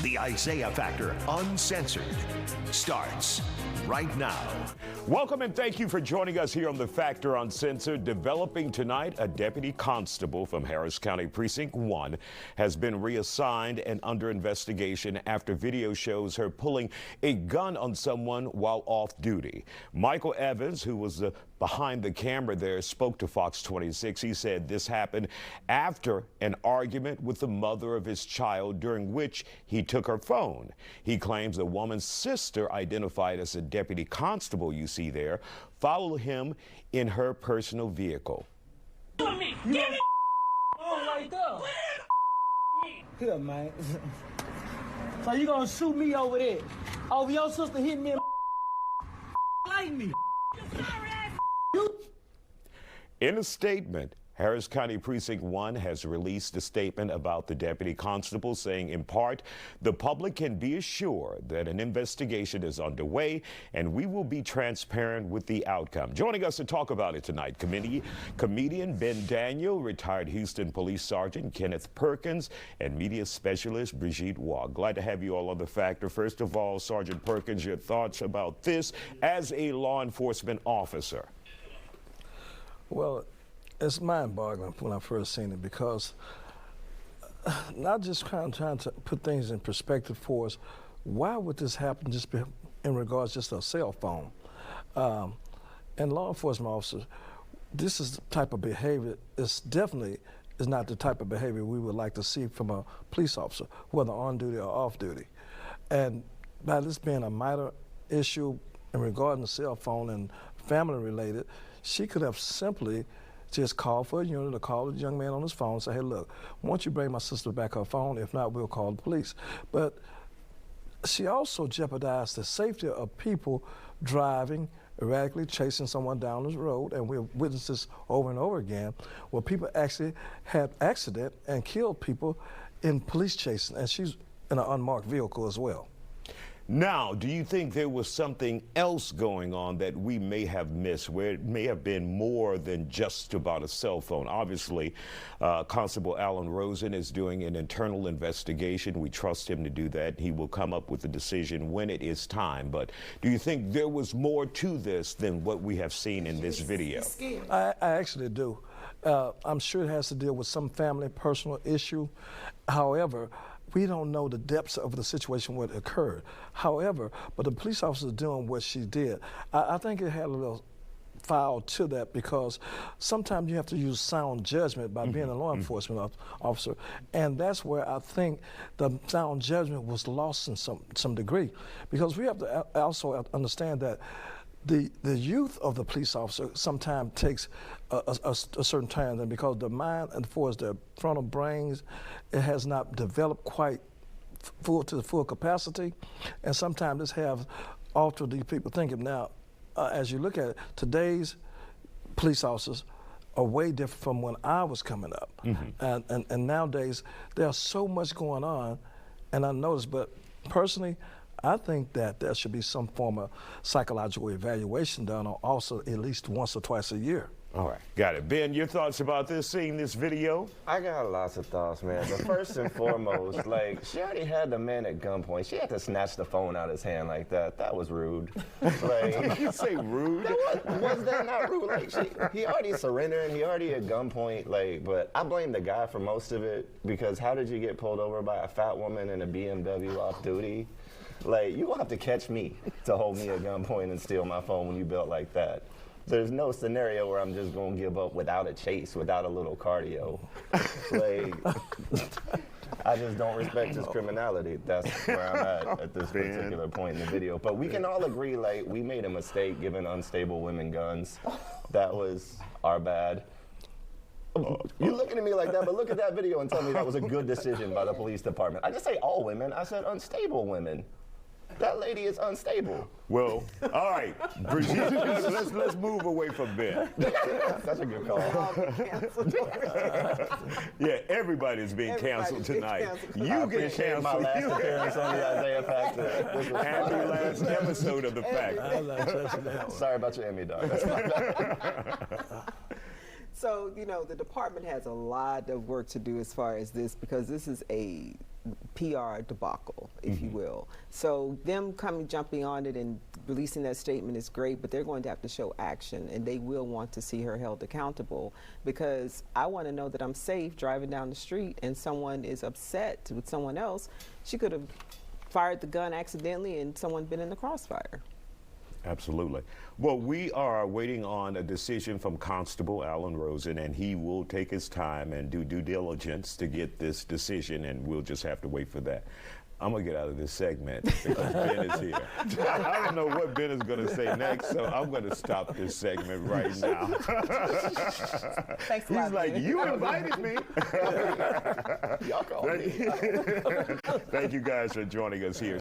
The Isaiah Factor Uncensored starts right now. Welcome and thank you for joining us here on The Factor Uncensored. Developing tonight, a deputy constable from Harris County Precinct 1 has been reassigned and under investigation after video shows her pulling a gun on someone while off duty. Michael Evans, who was behind the camera there, spoke to Fox 26. He said this happened after an argument with the mother of his child, during which he took her phone. He claims the woman's sister, identified as a deputy constable you see there, followed him in her personal vehicle. Give me right there. Here, man. So you gonna shoot me over there? Over your sister hit me and like me. In a statement, Harris County Precinct 1 has released a statement about the deputy constable, saying in part, the public can be assured that an investigation is underway and we will be transparent with the outcome. Joining us to talk about it tonight, comedian Ben Daniel, retired Houston Police Sergeant Kenneth Perkins, and media specialist Brigitte Waugh. Glad to have you all on The Factor. First of all, Sergeant Perkins, your thoughts about this as a law enforcement officer? Well, it's mind-boggling when I first seen it, because not just trying to put things in perspective for us. Why would this happen just in regards just to a cell phone? And law enforcement officers, this is the type of behavior, it's definitely is not the type of behavior we would like to see from a police officer, whether on duty or off duty. And by this being a minor issue in regarding the cell phone and family related, she could have simply just call for a unit or call the young man on his phone and say, hey, look, won't you bring my sister back her phone? If not, we'll call the police. But she also jeopardized the safety of people driving, erratically chasing someone down this road, and we've witnessed this over and over again, where people actually had accident and killed people in police chasing, and she's in an unmarked vehicle as well. Now, do you think there was something else going on that we may have missed, where it may have been more than just about a cell phone? Obviously, Constable Alan Rosen is doing an internal investigation. We trust him to do that. He will come up with a decision when it is time. But do you think there was more to this than what we have seen in this video? I actually do. I'm sure it has to deal with some family, personal issue. However, we don't know the depths of the situation when it occurred. However, but the police officer is doing what she did. I think it had a little foul to that, because sometimes you have to use sound judgment by being a law enforcement officer, and that's where I think the sound judgment was lost in some degree, because we have to also understand that the youth of the police officer sometimes takes a certain time, and because the mind, and as far as the frontal brains, it has not developed quite to the full capacity, and sometimes this have altered these people thinking. Now, as you look at it, today's police officers are way different from when I was coming up, and nowadays there's so much going on, and I noticed, but personally, I think that there should be some form of psychological evaluation done, or also at least once or twice a year. All right, got it. Ben, your thoughts about this, seeing this video? I got lots of thoughts, man. But first and foremost, like, she already had the man at gunpoint. She had to snatch the phone out of his hand like that. That was rude. Like, Did you say rude? was that not rude? Like, he already surrendered, he already at gunpoint. Like, but I blame the guy for most of it, because how did you get pulled over by a fat woman in a BMW off duty? Like, you gonna have to catch me to hold me at gunpoint and steal my phone when you built like that. There's no scenario where I'm just gonna give up without a chase, without a little cardio. Like, I just don't respect his criminality. That's where I'm at this particular point in the video. But we can all agree, like, we made a mistake giving unstable women guns. That was our bad. You're looking at me like that, but look at that video and tell me that was a good decision by the police department. I didn't say all women, I said unstable women. That lady is unstable. Well, all right, Brigitte, let's move away from Ben. That's a good call. Yeah, everybody's being canceled tonight. You get canceled. My last appearance on the Isaiah Factor. This was Happy last episode of The Factor. Sorry about your Emmy, dog. So, you know, the department has a lot of work to do as far as this, because this is a PR debacle, if you will. So them jumping on it and releasing that statement is great, but they're going to have to show action, and they will want to see her held accountable, because I want to know that I'm safe driving down the street and someone is upset with someone else. She could have fired the gun accidentally and someone been in the crossfire. Absolutely. Well, we are waiting on a decision from Constable Alan Rosen, and he will take his time and do due diligence to get this decision, and we'll just have to wait for that. I'm going to get out of this segment because Ben is here. I don't know what Ben is going to say next, so I'm going to stop this segment right now. Thanks a He's lot, like, Ben. you invited me. Y'all call me. Thank you guys for joining us here.